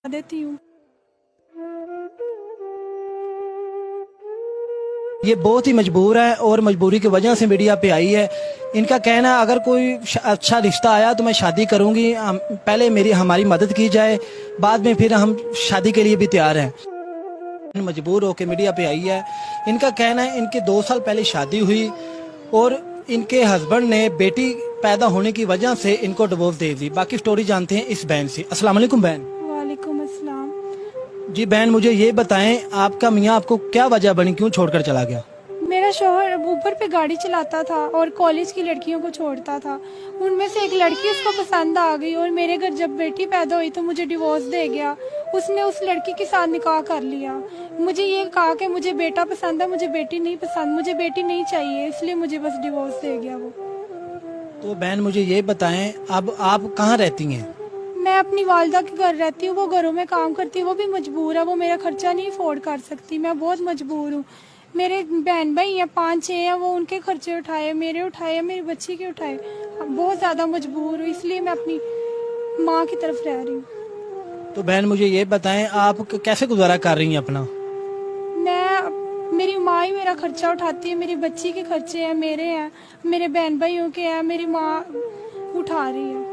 देती हूँ। ये बहुत ही मजबूर है और मजबूरी की वजह से मीडिया पे आई है। इनका कहना है अगर कोई अच्छा रिश्ता आया तो मैं शादी करूंगी, पहले हमारी मदद की जाए, बाद में फिर हम शादी के लिए भी तैयार हैं। मजबूर होकर मीडिया पे आई है। इनका कहना है इनके 2 साल पहले शादी हुई और इनके हस्बैंड ने बेटी पैदा होने की वजह से इनको डिवोर्स दे दी। बाकी स्टोरी जानते हैं इस बहन से। अस्सलाम वालेकुम बहन। वालेकुम अस्सलाम। जी बहन, मुझे ये बताएं आपका मियाँ आपको क्या वजह बनी, क्यों छोड़कर चला गया? मेरा शौहर ऊपर पे गाड़ी चलाता था और कॉलेज की लड़कियों को छोड़ता था। उनमें से एक लड़की उसको पसंद आ गई और मेरे घर जब बेटी पैदा हुई तो मुझे डिवोर्स दे गया। उसने उस लड़की के साथ निकाह कर लिया। मुझे ये कहा कि मुझे बेटा पसंद है, मुझे बेटी नहीं पसंद, मुझे बेटी नहीं चाहिए, इसलिए मुझे बस डिवोर्स दे गया वो। तो बहन मुझे ये बताएं अब आप कहाँ रहती हैं? मैं अपनी वालदा के घर रहती हूँ, वो घरों में काम करती है, वो भी मजबूर है, वो मेरा खर्चा नहीं अफोर्ड कर सकती, मैं बहुत मजबूर हूँ। मेरे बहन भाई हैं 5-6 हैं, वो उनके खर्चे उठाए, मेरे उठाए, मेरी बच्ची के उठाए। बहुत ज़्यादा मजबूर हूँ, इसलिए मैं अपनी माँ की तरफ रह रही हूँ। तो बहन मुझे ये बताएं आप कैसे गुजारा कर रही हैं अपना? मेरी माँ ही मेरा खर्चा उठाती है, मेरी बच्ची के खर्चे हैं, मेरे हैं, मेरे बहन भाइयों के हैं, मेरी माँ उठा रही है।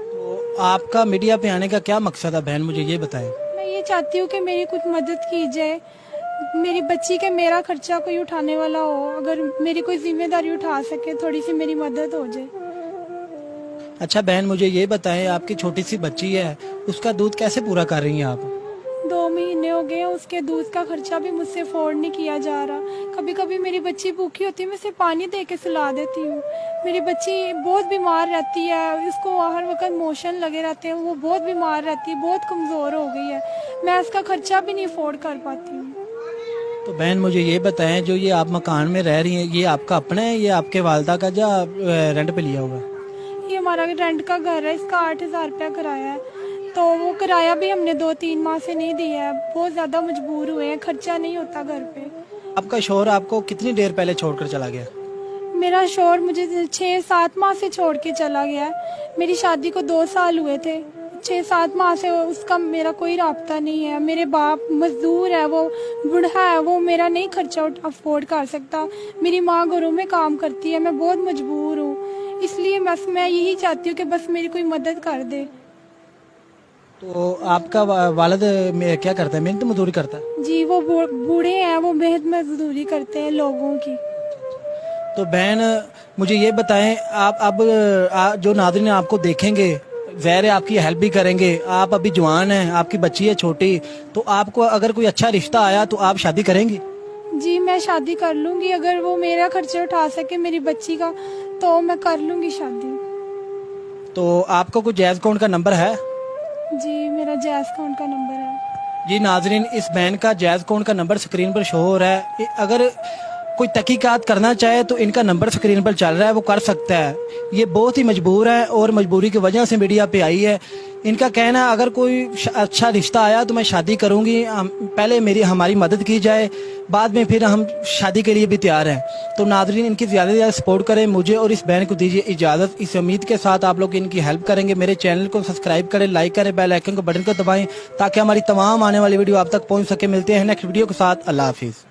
तो आपका मीडिया पे आने का क्या मकसद है बहन, मुझे ये बताएं। मैं ये चाहती हूँ कि मेरी कुछ मदद की जाए, मेरी बच्ची के मेरा खर्चा कोई उठाने वाला हो, अगर मेरी कोई जिम्मेदारी उठा सके, थोड़ी सी मेरी मदद हो जाए। अच्छा बहन मुझे ये बताएं आपकी छोटी सी बच्ची है, उसका दूध कैसे पूरा कर रही हैं आप? 2 महीने हो गए, उसके दूध का खर्चा भी मुझसे अफोर्ड नहीं किया जा रहा। कभी कभी मेरी बच्ची भूखी होती है, मैं उसे पानी दे के सुला देती हूँ। मेरी बच्ची बहुत बीमार रहती है, उसको हर वक्त मोशन लगे रहते हैं, वो बहुत बीमार रहती है, बहुत कमज़ोर हो गई है, मैं उसका खर्चा भी नहीं अफोर्ड कर पाती हूँ। तो बहन मुझे ये बताएं जो ये आप मकान में रह रही हैं ये आपका अपना है, ये आपके वालदा का या रेंट पे लिया हुआ? ये हमारा रेंट का घर है, इसका 8,000 रुपया किराया है। तो वो किराया भी हमने 2-3 माह से नहीं दिया है, बहुत ज़्यादा मजबूर हुए हैं, खर्चा नहीं होता घर पे। आपका शौहर आपको कितनी देर पहले छोड़कर चला गया? मेरा शौहर मुझे 6-7 माह से छोड़ के चला गया है। मेरी शादी को 2 साल हुए थे, 6-7 माह से उसका मेरा कोई राब्ता नहीं है। मेरे बाप मजदूर है, वो बूढ़ा है, वो मेरा नहीं खर्चा अफोर्ड कर सकता। मेरी माँ घरों में काम करती है, मैं बहुत मजबूर हूँ, इसलिए बस मैं यही चाहती हूँ कि बस मेरी कोई मदद कर दे। तो आपका वालिद क्या करता है, मेहनत मजदूरी करता है? जी वो बूढ़े हैं, वो बेहद मजदूरी करते हैं लोगों की। तो बहन मुझे ये बताएं आप अब जो नाज़रीन आपको देखेंगे ज़ाहिर है आपकी हेल्प भी करेंगे, आप अभी जवान हैं, आपकी बच्ची है छोटी, तो आपको अगर कोई अच्छा रिश्ता आया तो आप शादी करेंगी? जी मैं शादी कर लूंगी, अगर वो मेरा खर्चा उठा सके मेरी बच्ची का तो मैं कर लूंगी शादी। तो आपका कोई जैज़ अकाउंट का नंबर है? जी मेरा जैज़ अकाउंट का नंबर है। जी नाजरीन, इस बहन का जैज़ अकाउंट का नंबर स्क्रीन पर शो हो रहा है। अगर कोई तहकीकात करना चाहे तो इनका नंबर स्क्रीन पर चल रहा है, वो कर सकता है। ये बहुत ही मजबूर है और मजबूरी की वजह से मीडिया पे आई है। इनका कहना है अगर कोई अच्छा रिश्ता आया तो मैं शादी करूंगी, पहले हमारी मदद की जाए, बाद में फिर हम शादी के लिए भी तैयार हैं। तो नाजरीन इनकी ज़्यादा से ज़्यादा सपोर्ट करें, मुझे और इस बहन को दीजिए इजाज़त। इस उम्मीद के साथ आप लोग इनकी हेल्प करेंगे। मेरे चैनल को सब्सक्राइब करें, लाइक करें, बेल आइकन को बटन को दबाएं ताकि हमारी तमाम आने वाली वीडियो आप तक पहुँच सके। मिलते हैं नेक्स्ट वीडियो के साथ। अल्लाह हाफिज़।